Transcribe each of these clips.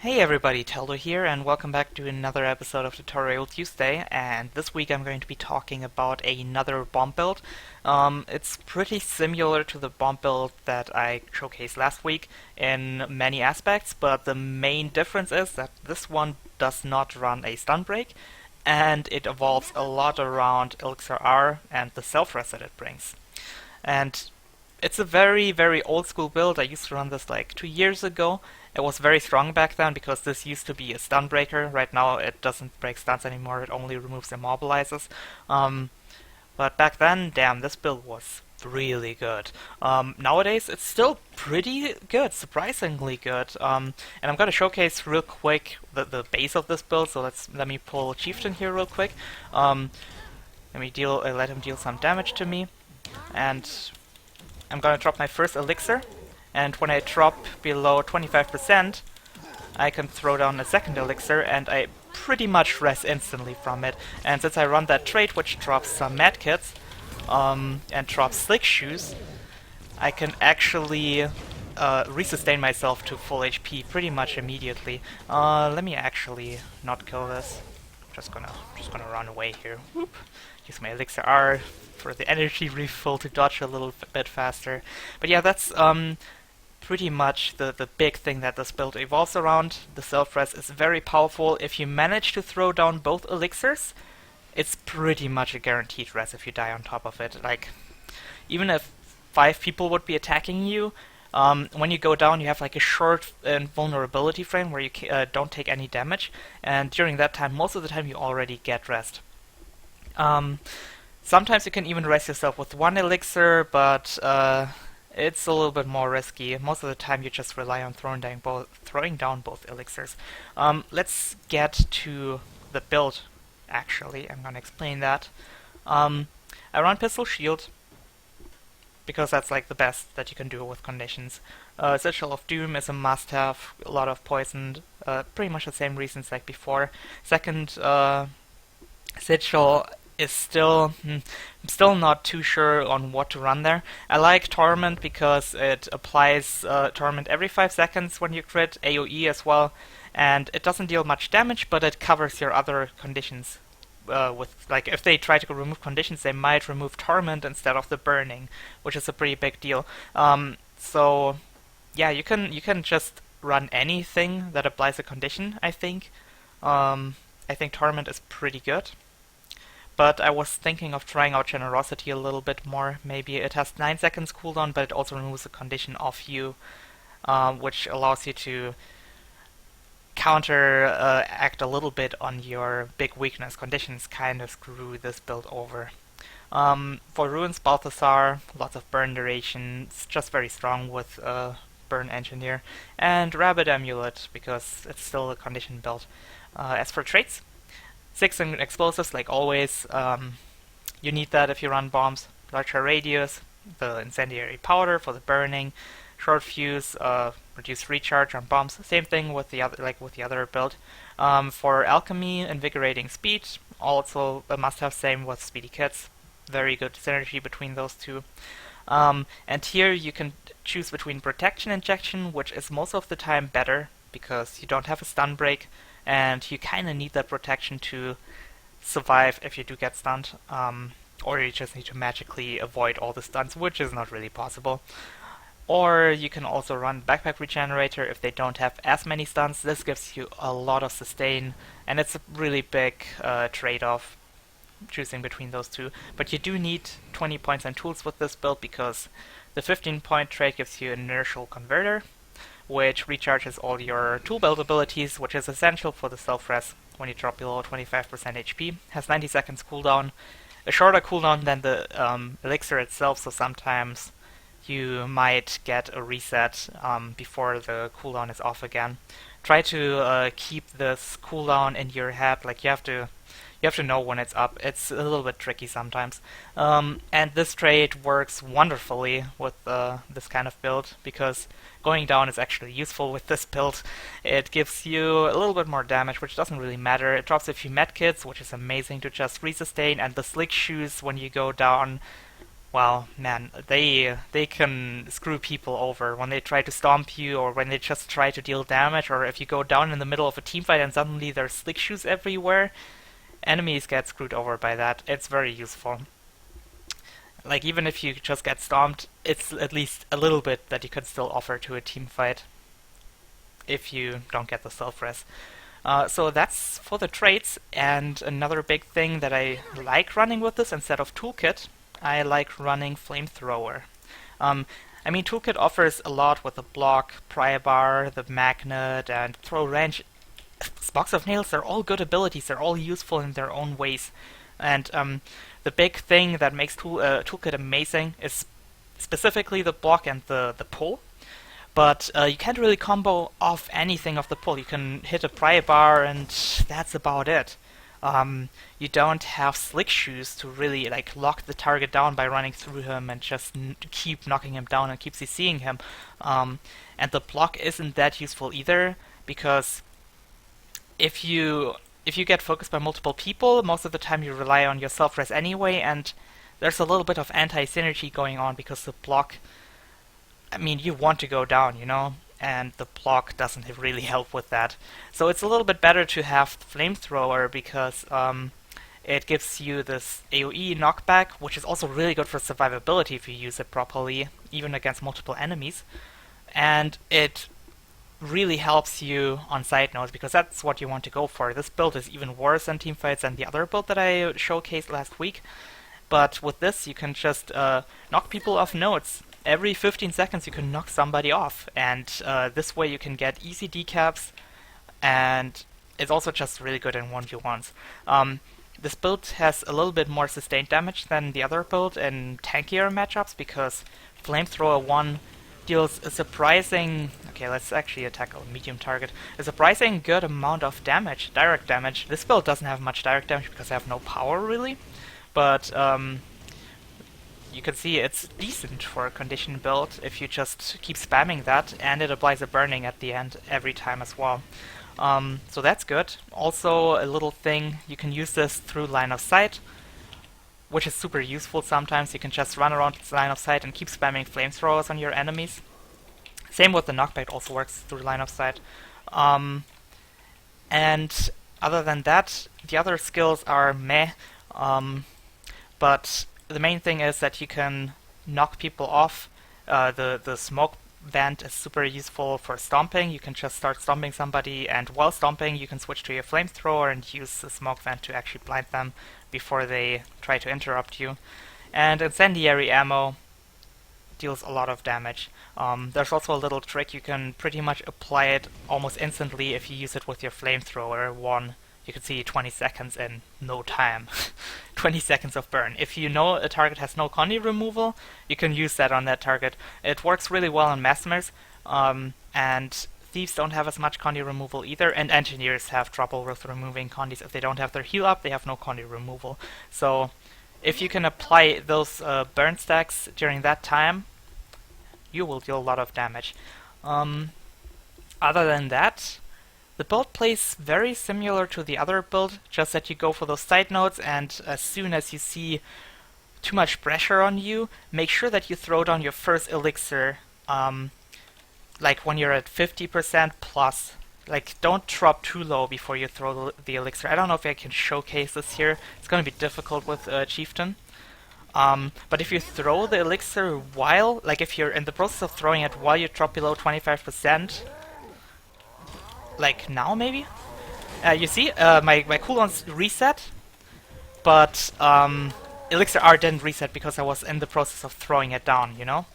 Hey everybody, Teldo here, and welcome back to another episode of Tutorial Tuesday. And this week I'm going to be talking about another bomb build. It's pretty similar to the bomb build that I showcased last week in many aspects, but the main difference is that this one does not run a stun break, and it evolves a lot around Elixir R and the self-res that it brings. And it's a very, very old school build. I used to run this like 2 years ago. It was very strong back then because this used to be a stun breaker. Right now it doesn't break stuns anymore, it only removes immobilizes. But back then, damn, this build was really good. Nowadays it's still pretty good, surprisingly good. And I'm gonna showcase real quick the base of this build, so let me pull Chieftain here real quick. Let him deal some damage to me. And I'm gonna drop my first elixir, and when I drop below 25%, I can throw down a second elixir, and I pretty much res instantly from it. And since I run that trait, which drops some medkits, and drops slick shoes, I can actually resustain myself to full HP pretty much immediately. Let me actually not kill this. Just gonna run away here. Whoop. Use my elixir R for the energy refill to dodge a little bit faster. But yeah, that's pretty much the big thing that this build evolves around. The self-res is very powerful. If you manage to throw down both elixirs, it's pretty much a guaranteed res if you die on top of it. Like, even if 5 people would be attacking you, when you go down, you have like a short vulnerability frame where you don't take any damage, and during that time, most of the time, you already get rest. Sometimes you can even rest yourself with 1 elixir, but it's a little bit more risky. Most of the time, you just rely on throwing down both elixirs. Let's get to the build. Actually, I'm gonna explain that. I run Pistol Shield because that's like the best that you can do with conditions. Sigil of Doom is a must-have. A lot of poisoned. Pretty much the same reasons like before. Second, Sigil is still I'm still not too sure on what to run there. I like Torment because it applies Torment every 5 seconds when you crit, AoE as well, and it doesn't deal much damage, but it covers your other conditions. With like, if they try to remove conditions, they might remove Torment instead of the burning, which is a pretty big deal. So yeah, you can just run anything that applies a condition. I think Torment is pretty good. But I was thinking of trying out Generosity a little bit more. Maybe it has 9 seconds cooldown, but it also removes a condition off you, which allows you to act a little bit on your big weakness. Conditions kind of screw this build over. For Ruins, Balthasar, lots of burn duration. It's just very strong with Burn Engineer. And Rabbit Amulet, because it's still a condition build. As for traits, 6 in explosives, like always. You need that if you run bombs. Larger radius, the incendiary powder for the burning, short fuse, reduced recharge on bombs. Same thing with the other build. For alchemy, invigorating speed, also a must-have. Same with speedy kits. Very good synergy between those two. And here you can choose between protection injection, which is most of the time better because you don't have a stun break, and you kind of need that protection to survive if you do get stunned, or you just need to magically avoid all the stuns, which is not really possible. Or you can also run Backpack Regenerator if they don't have as many stuns. This gives you a lot of sustain, and it's a really big trade-off choosing between those two. But you do need 20 points and tools with this build because the 15-point trait gives you an inertial converter, which recharges all your tool belt abilities, which is essential for the self-res when you drop below 25% HP. Has 90 seconds cooldown, a shorter cooldown than the elixir itself, so sometimes you might get a reset before the cooldown is off again. Try to keep this cooldown in your head, like you have to know when it's up. It's a little bit tricky sometimes. And this trait works wonderfully with this kind of build, because going down is actually useful with this build. It gives you a little bit more damage, which doesn't really matter. It drops a few medkits, which is amazing to just resustain, and the slick shoes when you go down Well, man, they can screw people over when they try to stomp you, or when they just try to deal damage, or if you go down in the middle of a team fight and suddenly there's slick shoes everywhere. Enemies get screwed over by that. It's very useful. Like, even if you just get stomped, it's at least a little bit that you can still offer to a team fight if you don't get the self-res. So that's for the traits, and another big thing that I like running with this instead of toolkit, I like running flamethrower. I mean, toolkit offers a lot with the block, pry bar, the magnet, and throw wrench. Box of nails, they're all good abilities, they're all useful in their own ways. And the big thing that makes toolkit amazing is specifically the block and the pull. But you can't really combo off anything of the pull. You can hit a pry bar and that's about it. You don't have slick shoes to really like lock the target down by running through him and just keep knocking him down and keep CCing him. And the block isn't that useful either, because if you get focused by multiple people, most of the time you rely on your self-res anyway, and there's a little bit of anti-synergy going on because the block, I mean, you want to go down, you know, and the block doesn't really help with that. So it's a little bit better to have flamethrower because it gives you this AoE knockback, which is also really good for survivability if you use it properly, even against multiple enemies. And it really helps you on side nodes, because that's what you want to go for. This build is even worse in teamfights than the other build that I showcased last week. But with this, you can just knock people off nodes. Every 15 seconds you can knock somebody off, and this way you can get easy decaps, and it's also just really good in 1v1s. This build has a little bit more sustained damage than the other build in tankier matchups, because Flamethrower 1 deals a surprising... Okay, let's actually attack a medium target. A surprising good amount of damage, direct damage. This build doesn't have much direct damage because I have no power really, but you can see it's decent for a condition build if you just keep spamming that, and it applies a burning at the end every time as well. So that's good. Also, a little thing, you can use this through line of sight, which is super useful sometimes. You can just run around line of sight and keep spamming flamethrowers on your enemies. Same with the knockback, also works through line of sight. And other than that, the other skills are meh, but the main thing is that you can knock people off. The smoke vent is super useful for stomping. You can just start stomping somebody, and while stomping you can switch to your flamethrower and use the smoke vent to actually blind them before they try to interrupt you. And incendiary ammo deals a lot of damage. There's also a little trick, you can pretty much apply it almost instantly if you use it with your flamethrower. You can see 20 seconds in no time. 20 seconds of burn. If you know a target has no condi removal, you can use that on that target. It works really well on Mesmers, and thieves don't have as much condi removal either, and engineers have trouble with removing condis. If they don't have their heal up, they have no condi removal. So if you can apply those burn stacks during that time, you will deal a lot of damage. Other than that, the build plays very similar to the other build, just that you go for those side nodes, and as soon as you see too much pressure on you, make sure that you throw down your first elixir, like when you're at 50% plus. Like, don't drop too low before you throw the elixir. I don't know if I can showcase this here. It's going to be difficult with Chieftain. But if you throw the elixir while, like if you're in the process of throwing it while you drop below 25%, like now maybe? You see, my cooldown's reset, but Elixir R didn't reset because I was in the process of throwing it down, you know?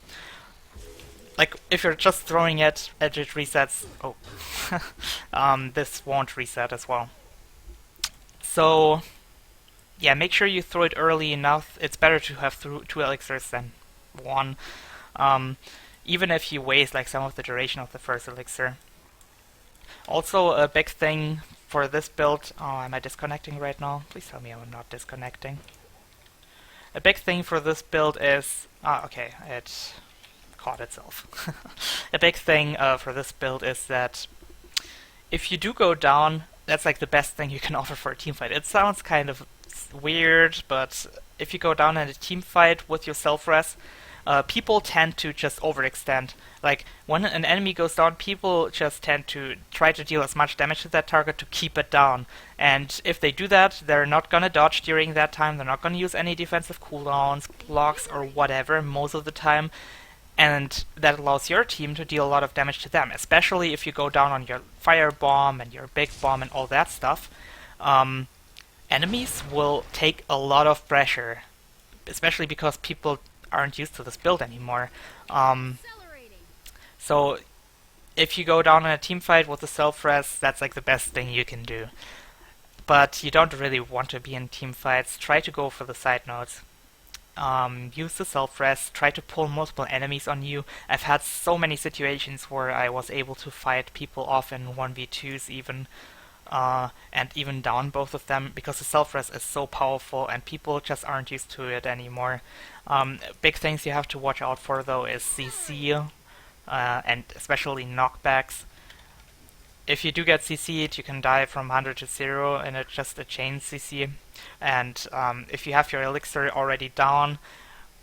Like, if you're just throwing it, it resets. Oh. This won't reset as well. So, yeah, make sure you throw it early enough. It's better to have two elixirs than one. Even if you waste like some of the duration of the first elixir. Also, a big thing for this build... Oh, am I disconnecting right now? Please tell me I'm not disconnecting. A big thing for this build is... okay, it caught itself. A big thing for this build is that if you do go down, that's like the best thing you can offer for a teamfight. It sounds kind of weird, but if you go down in a team fight with your self-res, people tend to just overextend. Like, when an enemy goes down, people just tend to try to deal as much damage to that target to keep it down. And if they do that, they're not gonna dodge during that time, they're not gonna use any defensive cooldowns, blocks, or whatever most of the time. And that allows your team to deal a lot of damage to them, especially if you go down on your fire bomb and your big bomb and all that stuff. Enemies will take a lot of pressure, especially because people aren't used to this build anymore. So if you go down in a team fight with a self-res, that's like the best thing you can do. But you don't really want to be in team fights. Try to go for the side nodes. Use the self-res, try to pull multiple enemies on you. I've had so many situations where I was able to fight people off in 1v2s even, and even down both of them, because the self-res is so powerful and people just aren't used to it anymore. Big things you have to watch out for though is CC, and especially knockbacks. If you do get CC'd, you can die from 100 to 0 in just a chain CC. And if you have your elixir already down,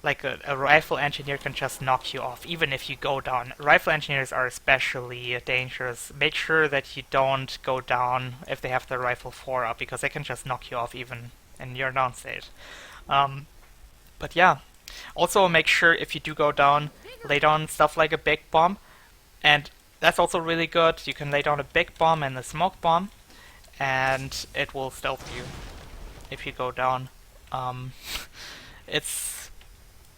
like a rifle engineer can just knock you off, even if you go down. Rifle engineers are especially dangerous. Make sure that you don't go down if they have the rifle 4 up, because they can just knock you off even in your down state. But yeah, also make sure if you do go down, lay down stuff like a big bomb, and that's also really good. You can lay down a big bomb and a smoke bomb, and it will stealth you if you go down.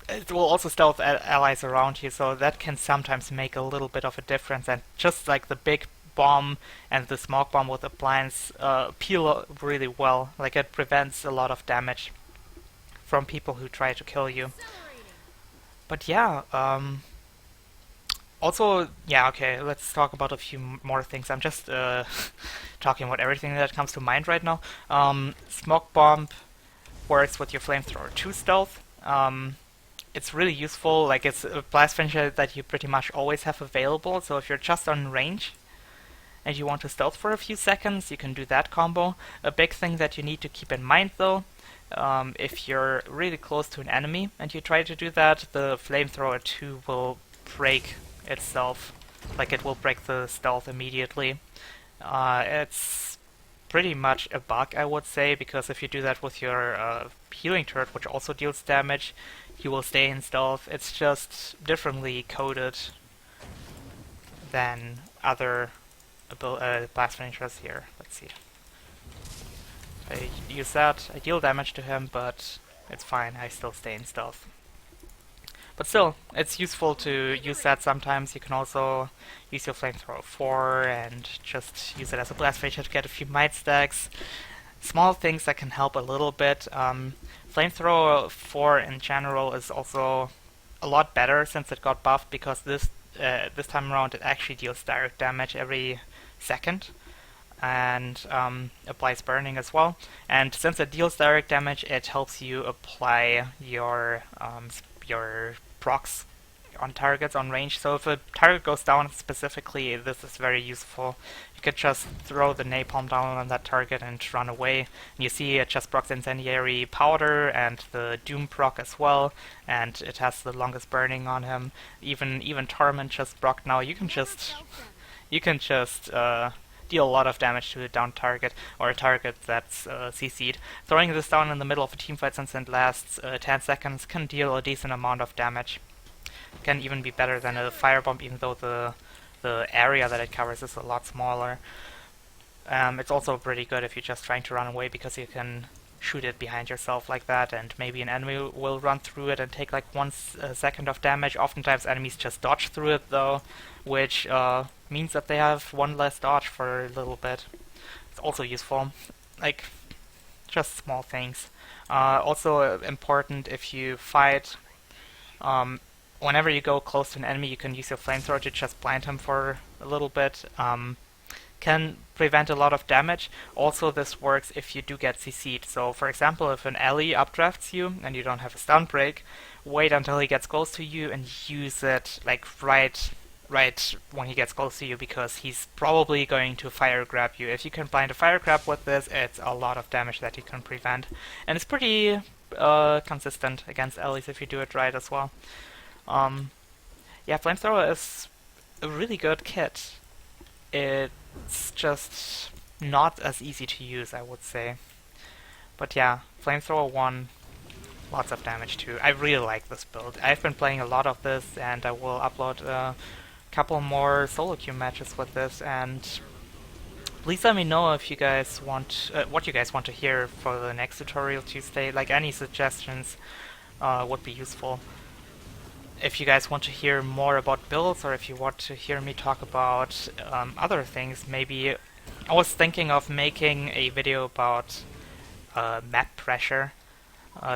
It will also stealth allies around you, so that can sometimes make a little bit of a difference. And just like the big bomb and the smoke bomb with appliance peel really well. Like, it prevents a lot of damage from people who try to kill you. But yeah, also, yeah, okay, let's talk about a few more things. I'm just talking about everything that comes to mind right now. Smoke bomb works with your flamethrower 2 stealth. It's really useful. Like, it's a blast finisher that you pretty much always have available, so if you're just on range and you want to stealth for a few seconds, you can do that combo. A big thing that you need to keep in mind though, if you're really close to an enemy and you try to do that, the flamethrower 2 will break itself. Like, it will break the stealth immediately. It's pretty much a bug, I would say, because if you do that with your healing turret, which also deals damage, you will stay in stealth. It's just differently coded than other blast finishers here. Let's see. I use that, I deal damage to him, but it's fine, I still stay in stealth. But still, it's useful to use that sometimes. You can also use your flamethrower 4 and just use it as a blast finisher to get a few might stacks. Small things that can help a little bit. Flamethrower 4 in general is also a lot better since it got buffed, because this time around it actually deals direct damage every second, and applies burning as well. And since it deals direct damage, it helps you apply your procs on targets on range. So if a target goes down specifically, this is very useful. You could just throw the napalm down on that target and run away. And you see it just procs incendiary powder and the doom proc as well, and it has the longest burning on him. Even Torment just proc now. You can just deal a lot of damage to a down target, or a target that's CC'd. Throwing this down in the middle of a teamfight, since it lasts 10 seconds, can deal a decent amount of damage. Can even be better than a firebomb, even though the area that it covers is a lot smaller. It's also pretty good if you're just trying to run away, because you can shoot it behind yourself like that, and maybe an enemy will run through it and take like 1 second of damage. Oftentimes enemies just dodge through it though, which means that they have 1 less dodge for a little bit. It's also useful. Like, just small things. Also important if you fight, whenever you go close to an enemy, you can use your flamethrower to just blind him for a little bit. Can prevent a lot of damage. Also, this works if you do get CC'd. So, for example, if an ally updrafts you and you don't have a stun break, wait until he gets close to you and use it like right right when he gets close to you, because he's probably going to fire grab you. If you can blind a fire grab with this, it's a lot of damage that you can prevent. And it's pretty consistent against allies if you do it right as well. Um, yeah, Flamethrower is a really good kit. It's just not as easy to use, I would say. But yeah, Flamethrower 1, lots of damage too. I really like this build. I've been playing a lot of this, and I will upload a couple more solo queue matches with this. And please let me know if you guys want what you guys want to hear for the next tutorial Tuesday. Like, any suggestions would be useful. If you guys want to hear more about builds, or if you want to hear me talk about other things, maybe I was thinking of making a video about map pressure.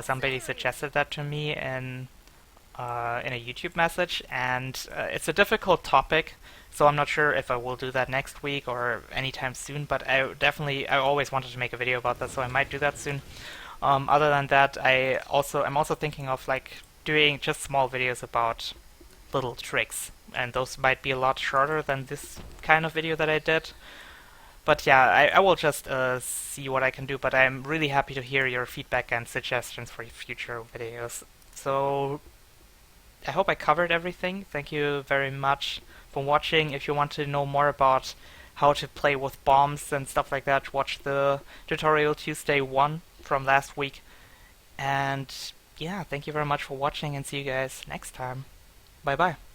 Somebody suggested that to me in a YouTube message, and it's a difficult topic, so I'm not sure if I will do that next week or anytime soon, but I always wanted to make a video about that, so I might do that soon. Other than that, I'm also thinking of like doing just small videos about little tricks, and those might be a lot shorter than this kind of video that I did. But yeah, I will just see what I can do, but I'm really happy to hear your feedback and suggestions for future videos. So I hope I covered everything. Thank you very much for watching. If you want to know more about how to play with bombs and stuff like that, watch the tutorial Tuesday 1 from last week. And yeah, thank you very much for watching, and see you guys next time. Bye bye.